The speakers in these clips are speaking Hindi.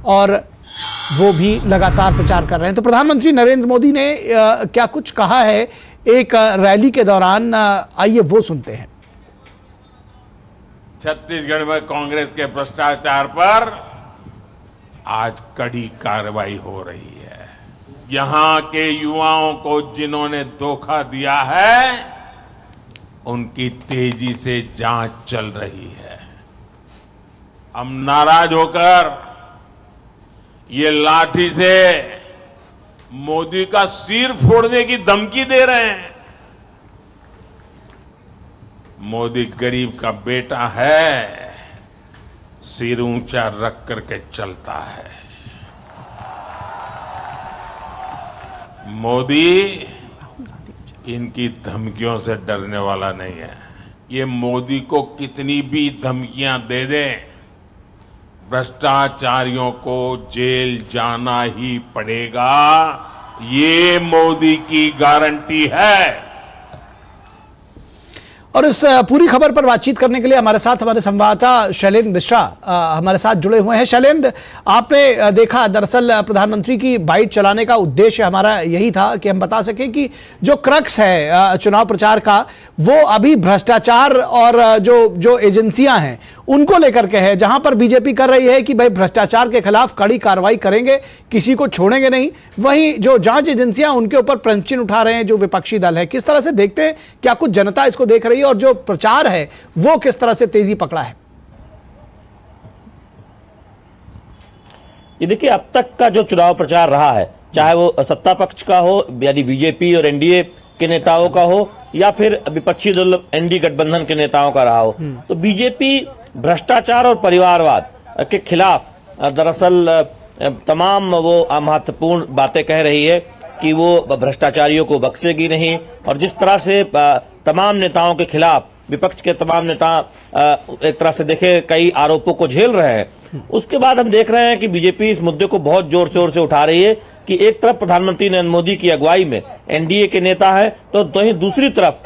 और वो भी लगातार प्रचार कर रहे हैं। तो प्रधानमंत्री नरेंद्र मोदी ने क्या कुछ कहा है एक रैली के दौरान, आइए वो सुनते हैं। छत्तीसगढ़ में कांग्रेस के भ्रष्टाचार पर आज कड़ी कार्रवाई हो रही है। यहां के युवाओं को जिन्होंने धोखा दिया है, उनकी तेजी से जांच चल रही है। हम नाराज होकर ये लाठी से मोदी का सिर फोड़ने की धमकी दे रहे हैं। मोदी गरीब का बेटा है, सिर ऊंचा रख करके चलता है। मोदी इनकी धमकियों से डरने वाला नहीं है। ये मोदी को कितनी भी धमकियां दे दें, भ्रष्टाचारियों को जेल जाना ही पड़ेगा, ये मोदी की गारंटी है। और इस पूरी खबर पर बातचीत करने के लिए हमारे संवाददाता शैलेंद्र मिश्रा हमारे साथ जुड़े हुए हैं। शैलेंद्र, आपने देखा, दरअसल प्रधानमंत्री की बाइट चलाने का उद्देश्य हमारा यही था कि हम बता सकें कि जो क्रक्स है चुनाव प्रचार का, वो अभी भ्रष्टाचार और जो एजेंसियां हैं उनको लेकर के है। जहां पर बीजेपी कर रही है कि भाई भ्रष्टाचार के खिलाफ कड़ी कार्रवाई करेंगे, किसी को छोड़ेंगे नहीं, वहीं जो जांच एजेंसियां उनके ऊपर प्रश्न उठा रहे हैं जो विपक्षी दल है। किस तरह से देखते हैं, क्या कुछ जनता इसको देख रही है और जो प्रचार है वो किस तरह से तेजी पकड़ा है? ये देखिए, अब तक का जो चुनाव प्रचार रहा है, चाहे वो सत्ता पक्ष का हो यानी बीजेपी और एनडीए के नेताओं का हो या फिर विपक्षी दल एनडीए गठबंधन के नेताओं का रहा हो, तो बीजेपी भ्रष्टाचार और परिवारवाद के खिलाफ दरअसल तमाम वो महत्वपूर्ण बातें कह रही है कि वो भ्रष्टाचारियों को बख्शेगी नहीं। और जिस तरह से तमाम नेताओं के खिलाफ विपक्ष के तमाम नेता एक तरह से देखे कई आरोपों को झेल रहे हैं, उसके बाद हम देख रहे हैं कि बीजेपी इस मुद्दे को बहुत जोर शोर से उठा रही है कि एक तरफ प्रधानमंत्री नरेंद्र मोदी की अगुवाई में एनडीए के नेता हैं, तो वहीं दूसरी तरफ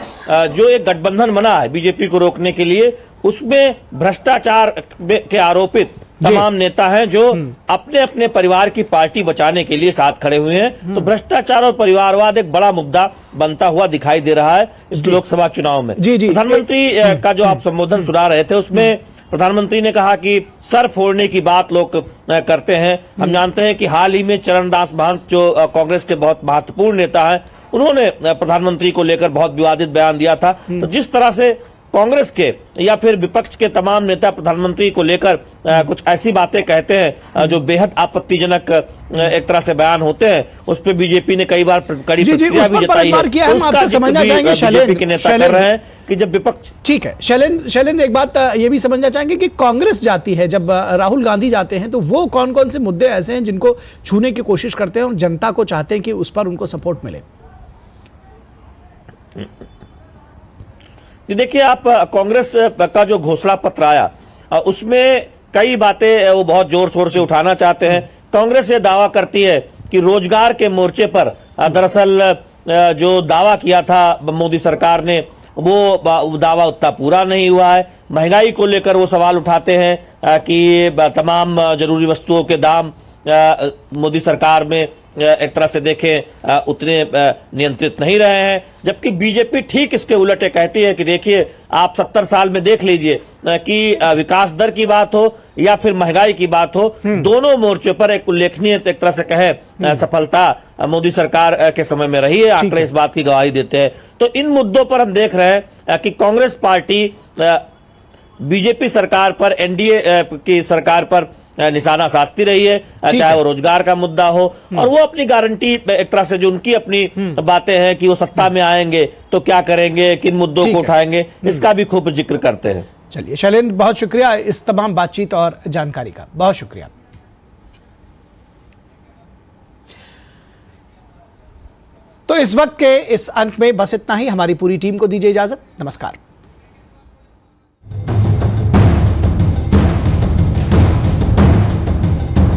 जो एक गठबंधन बना है बीजेपी को रोकने के लिए, उसमें भ्रष्टाचार के आरोपित तमाम नेता हैं जो अपने अपने परिवार की पार्टी बचाने के लिए साथ खड़े हुए हैं। तो भ्रष्टाचार और परिवारवाद एक बड़ा मुद्दा बनता हुआ दिखाई दे रहा है इस लोकसभा चुनाव में। प्रधानमंत्री का जो आप संबोधन सुना रहे थे, उसमें प्रधानमंत्री ने कहा कि सर फोड़ने की बात लोग करते हैं। हम जानते हैं कि हाल ही में चरणदास महंत जो कांग्रेस के बहुत महत्वपूर्ण नेता हैं, उन्होंने प्रधानमंत्री को लेकर बहुत विवादित बयान दिया था। तो जिस तरह से कांग्रेस के या फिर विपक्ष के तमाम नेता प्रधानमंत्री को लेकर कुछ ऐसी बातें कहते हैं जो बेहद आपत्तिजनक एक तरह से बयान होते हैं, उस पर बीजेपी ने कई बार कड़ी प्रतिक्रिया भी जताई है। हम आपसे समझना चाहेंगे बीजेपी के नेता कर रहे हैं कि जब विपक्ष, ठीक है शैलेंद्र, एक बात ये भी समझना चाहेंगे कि कांग्रेस जाती है, जब राहुल गांधी जाते हैं, तो वो कौन कौन से मुद्दे ऐसे हैं जिनको छूने की कोशिश करते हैं और जनता को चाहते हैं कि उस पर उनको सपोर्ट मिले? देखिए, आप कांग्रेस का जो घोषणा पत्र आया उसमें कई बातें वो बहुत जोर शोर से उठाना चाहते हैं। कांग्रेस ये दावा करती है कि रोजगार के मोर्चे पर दरअसल जो दावा किया था मोदी सरकार ने, वो दावा उतना पूरा नहीं हुआ है। महंगाई को लेकर वो सवाल उठाते हैं कि तमाम जरूरी वस्तुओं के दाम मोदी सरकार में एक तरह से देखें उतने नियंत्रित नहीं रहे हैं, जबकि बीजेपी ठीक इसके उलट कहती है कि देखिए, आप 70 साल में देख लीजिए कि विकास दर की बात हो या फिर महंगाई की बात हो, दोनों मोर्चों पर एक उल्लेखनीय एक तरह से कहे सफलता मोदी सरकार के समय में रही है। आंकड़े इस बात की गवाही देते हैं। तो इन मुद्दों पर हम देख रहे हैं कि कांग्रेस पार्टी बीजेपी सरकार पर, एनडीए की सरकार पर निशाना साधती रही है, चाहे वो रोजगार का मुद्दा हो, और वो अपनी गारंटी एक तरह से जो उनकी अपनी बातें हैं कि वो सत्ता में आएंगे तो क्या करेंगे, किन मुद्दों को उठाएंगे, इसका भी खूब जिक्र करते हैं। चलिए शैलेंद्र, बहुत शुक्रिया इस तमाम बातचीत और जानकारी का, बहुत शुक्रिया। तो इस वक्त के इस अंक में बस इतना ही। हमारी पूरी टीम को दीजिए इजाजत। नमस्कार।